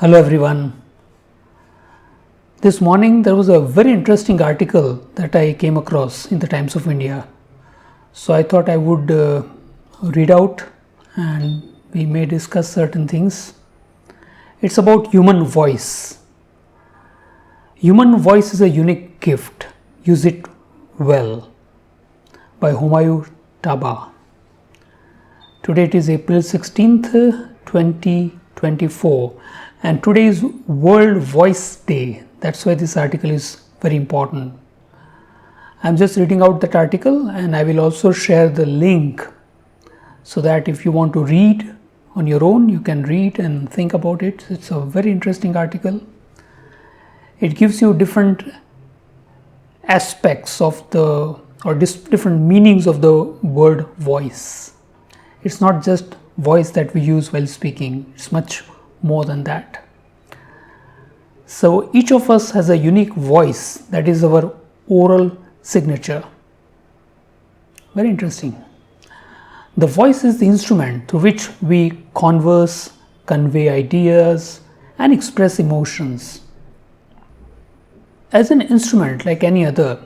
Hello everyone. This morning there was a very interesting article that I came across in the Times of India. So I thought I would read out and we may discuss certain things. It's about human voice. Human voice is a unique gift. Use it well. By Homayun Taba. Today it is April 16th, 2024. And today is World Voice Day. That's why this article is very important. I'm just reading out that article and I will also share the link so that if you want to read on your own, you can read and think about it. It's a very interesting article. It gives you different aspects of different meanings of the word voice. It's not just voice that we use while speaking. It's much more than that. So each of us has a unique voice, that is our oral signature. Very interesting. The voice is the instrument through which we converse, convey ideas and express emotions. As an instrument like any other,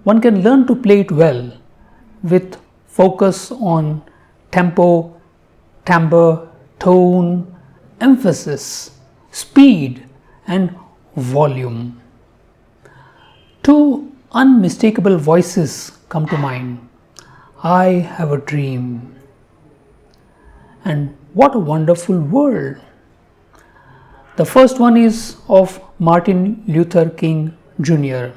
one can learn to play it well with focus on tempo, timbre, tone, emphasis, speed and volume. Two unmistakable voices come to mind. I have a dream. And what a wonderful world. The first one is of Martin Luther King Jr.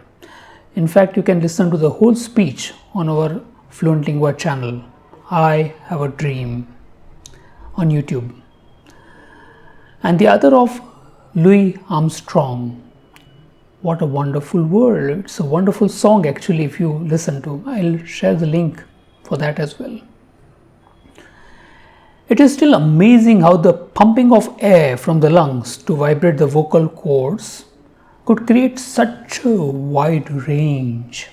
In fact, you can listen to the whole speech on our Fluentlingua channel. I have a dream on YouTube. And the other of Louis Armstrong. What a wonderful world. It's a wonderful song actually if you listen to. I'll share the link for that as well. It is still amazing how the pumping of air from the lungs to vibrate the vocal cords could create such a wide range.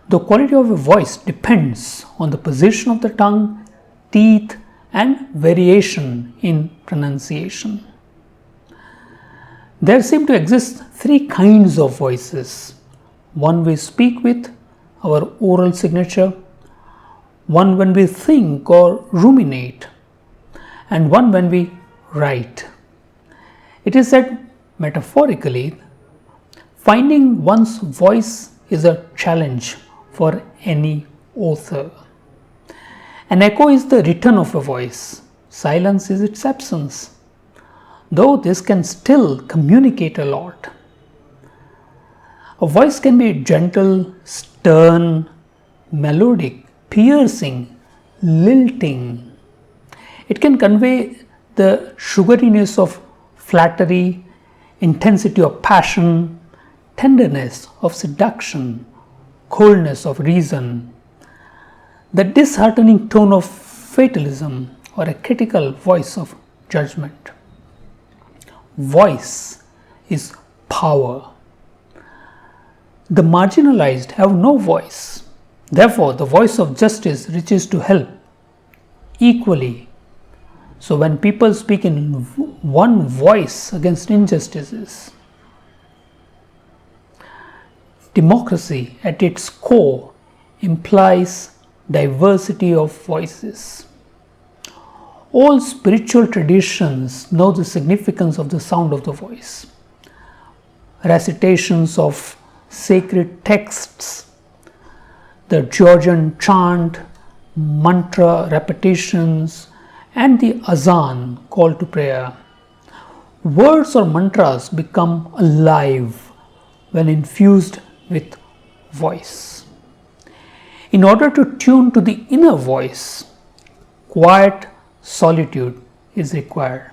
The quality of a voice depends on the position of the tongue, teeth and variation in pronunciation. There seem to exist three kinds of voices. One we speak with, our oral signature, one when we think or ruminate, and one when we write. It is said metaphorically, finding one's voice is a challenge for any author. An echo is the return of a voice. Silence is its absence. Though this can still communicate a lot. A voice can be gentle, stern, melodic, piercing, lilting. It can convey the sugariness of flattery, intensity of passion, tenderness of seduction, coldness of reason, the disheartening tone of fatalism, or a critical voice of judgment. Voice is power. The marginalized have no voice. Therefore, the voice of justice reaches to help equally. So when people speak in one voice against injustices, democracy at its core implies diversity of voices. All spiritual traditions know the significance of the sound of the voice. Recitations of sacred texts, the Georgian chant, mantra repetitions, and the azan, call to prayer. Words or mantras become alive when infused with voice. In order to tune to the inner voice, quiet solitude is required,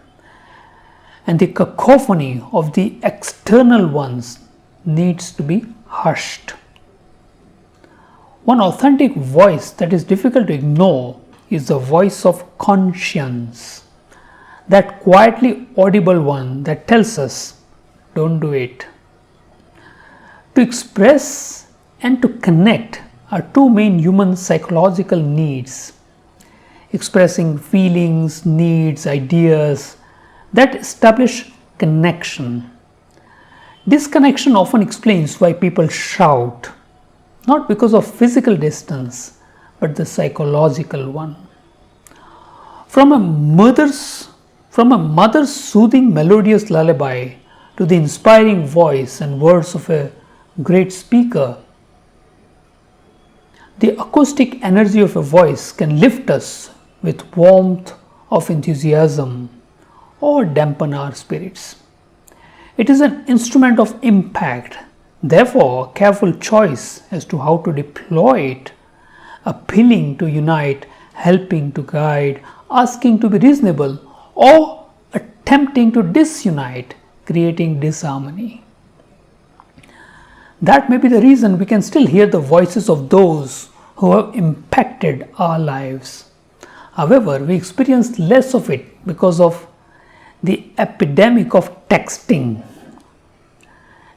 and the cacophony of the external ones needs to be hushed. One authentic voice that is difficult to ignore is the voice of conscience, that quietly audible one that tells us, don't do it. To express and to connect are two main human psychological needs. Expressing feelings, needs, ideas that establish connection. Disconnection often explains why people shout, not because of physical distance, but the psychological one. From a mother's soothing melodious lullaby to the inspiring voice and words of a great speaker, the acoustic energy of a voice can lift us with warmth of enthusiasm or dampen our spirits. It is an instrument of impact, therefore, careful choice as to how to deploy it, appealing to unite, helping to guide, asking to be reasonable, or attempting to disunite, creating disharmony. That may be the reason we can still hear the voices of those who have impacted our lives. However, we experience less of it because of the epidemic of texting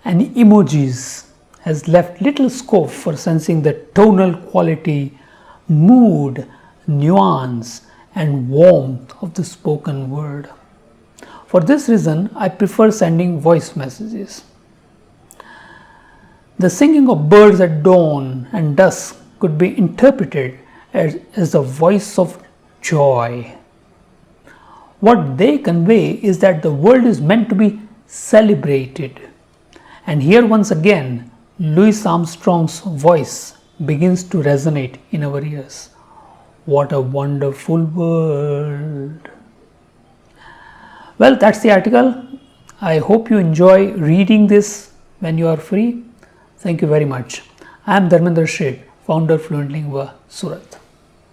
and emojis has left little scope for sensing the tonal quality, mood, nuance, and warmth of the spoken word. For this reason, I prefer sending voice messages. The singing of birds at dawn and dusk could be interpreted as the voice of joy. What they convey is that the world is meant to be celebrated. And here once again, Louis Armstrong's voice begins to resonate in our ears. What a wonderful world. Well, that's the article. I hope you enjoy reading this when you are free. Thank you very much. I am Dharmender Sheth, founder Fluentlingua, Surat.